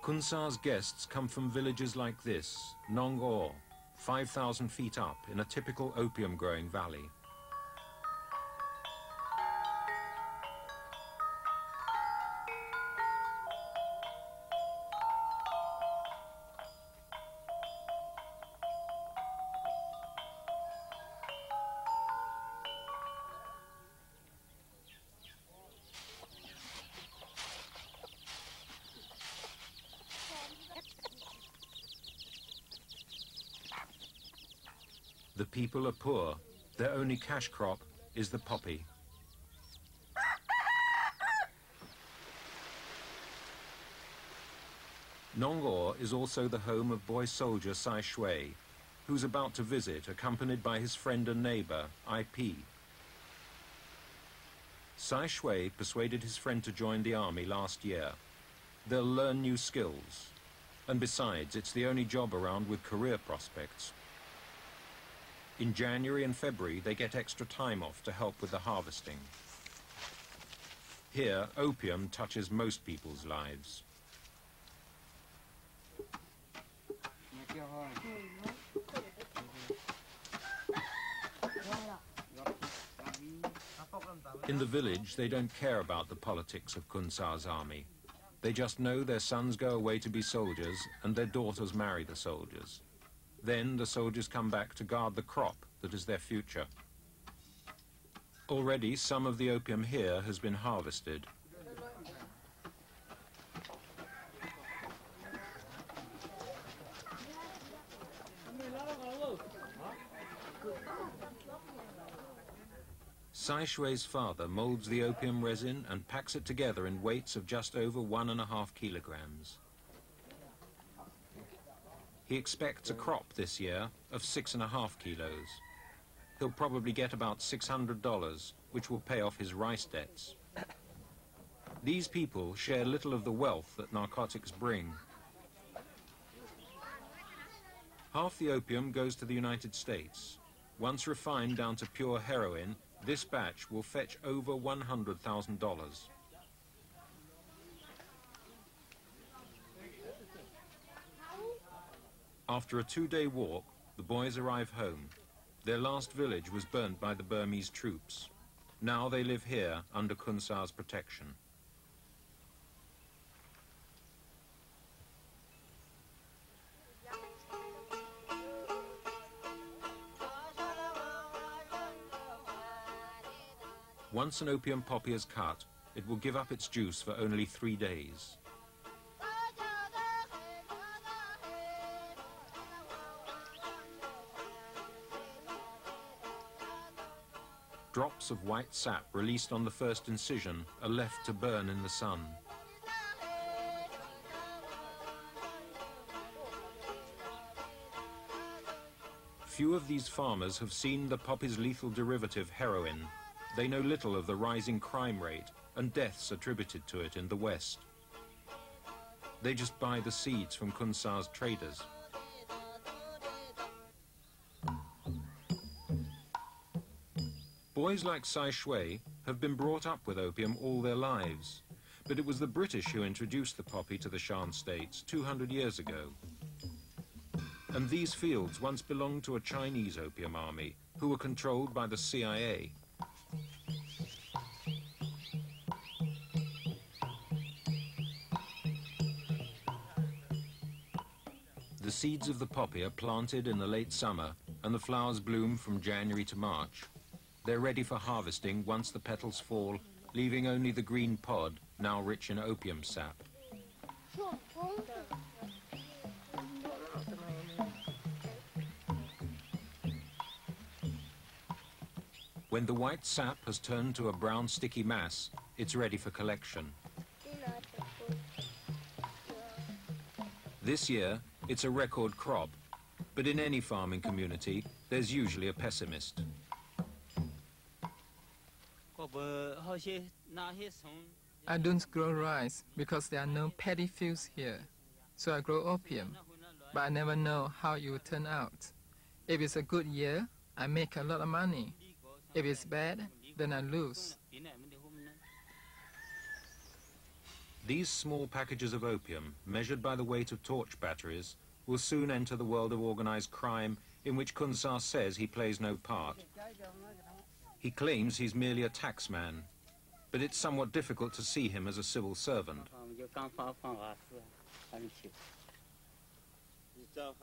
Khunsar's guests come from villages like this, Nong Or, 5,000 feet up in a typical opium-growing valley. The people are poor. Their only cash crop is the poppy. Nong Or is also the home of boy soldier Sai Shui, who's about to visit, accompanied by his friend and neighbor, IP. Sai Shui persuaded his friend to join the army last year. They'll learn new skills. And besides, it's the only job around with career prospects. In January and February, they get extra time off to help with the harvesting. Here, opium touches most people's lives. In the village, they don't care about the politics of Khunsar's army. They just know their sons go away to be soldiers and their daughters marry the soldiers. Then the soldiers come back to guard the crop that is their future. Already some of the opium here has been harvested. Sai Shui's father molds the opium resin and packs it together in weights of just over 1.5 kilograms. He expects a crop this year of 6.5 kilos. He'll probably get about $600, which will pay off his rice debts. These people share little of the wealth that narcotics bring. Half the opium goes to the United States. Once refined down to pure heroin, this batch will fetch over $100,000. After a 2-day walk, the boys arrive home. Their last village was burnt by the Burmese troops. Now they live here under Khunsar's protection. Once an opium poppy is cut, it will give up its juice for only 3 days. Drops of white sap released on the first incision are left to burn in the sun. Few of these farmers have seen the poppy's lethal derivative, heroin. They know little of the rising crime rate and deaths attributed to it in the West. They just buy the seeds from Khunsar's traders. Boys like Sai Shui have been brought up with opium all their lives, but it was the British who introduced the poppy to the Shan states 200 years ago. And these fields once belonged to a Chinese opium army who were controlled by the CIA. The seeds of the poppy are planted in the late summer and the flowers bloom from January to March. They're ready for harvesting once the petals fall, leaving only the green pod, now rich in opium sap. When the white sap has turned to a brown sticky mass, it's ready for collection. This year, it's a record crop, but in any farming community, there's usually a pessimist. I don't grow rice because there are no paddy fields here. So I grow opium, but I never know how it will turn out. If it's a good year, I make a lot of money. If it's bad, then I lose. These small packages of opium, measured by the weight of torch batteries, will soon enter the world of organized crime in which Khun Sa says he plays no part. He claims he's merely a taxman, but it's somewhat difficult to see him as a civil servant.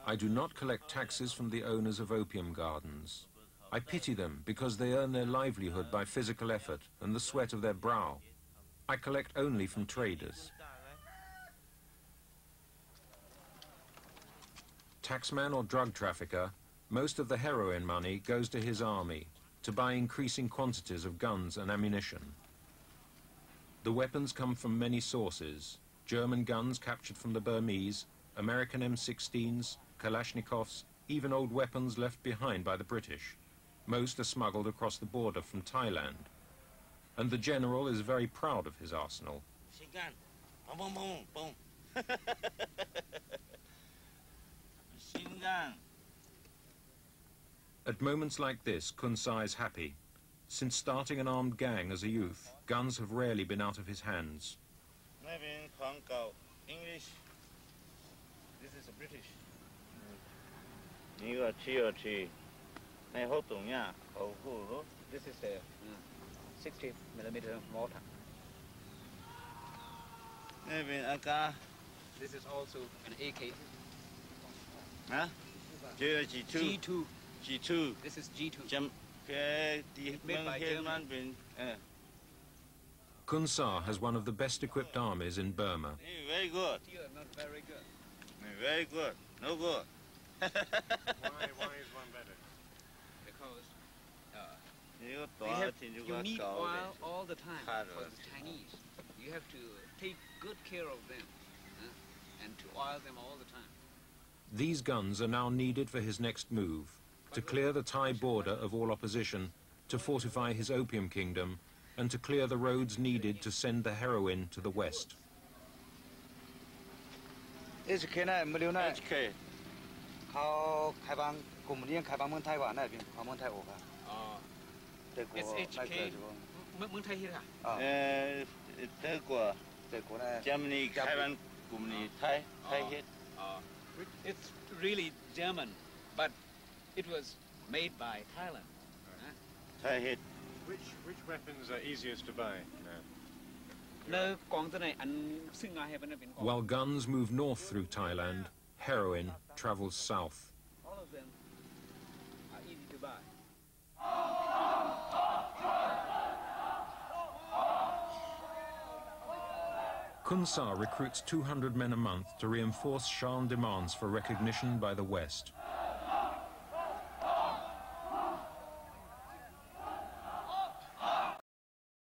I do not collect taxes from the owners of opium gardens. I pity them because they earn their livelihood by physical effort and the sweat of their brow. I collect only from traders. Taxman or drug trafficker, most of the heroin money goes to his army to buy increasing quantities of guns and ammunition. The weapons come from many sources: German guns captured from the Burmese, American M16s, Kalashnikovs, even old weapons left behind by the British. Most are smuggled across the border from Thailand. And the general is very proud of his arsenal. At moments like this, Khun Sa is happy. Since starting an armed gang as a youth, guns have rarely been out of his hands. English. This is a British. This is a 60mm mortar. This is also an AK. Huh? G2. G2. This is G2. Made by German. Khun Sa has one of the best equipped armies in Burma. Very good. You're not very good. Very good. No good. Why is one better? Because you need oil all the time for the Chinese. You have to take good care of them and to oil them all the time. These guns are now needed for his next move, to clear the Thai border of all opposition, to fortify his opium kingdom, and to clear the roads needed to send the heroin to the west. HK 呢没留呢 HK เขา开放国务院开放เมืองไทยว่า那边เมืองไทยออกอ่ะอ๋อ德国 SHK เมืองไทยเฮ็ดอ่ะ德国呢 Germany 开放กลุ่มนี้ไทยเฮ็ด It's really German but it was made by Thailand. Thai ฮ็ด Which weapons are easiest to buy now? While guns move north through Thailand, heroin travels south. All of them are easy to buy. Khun Sa recruits 200 men a month to reinforce Shan demands for recognition by the West.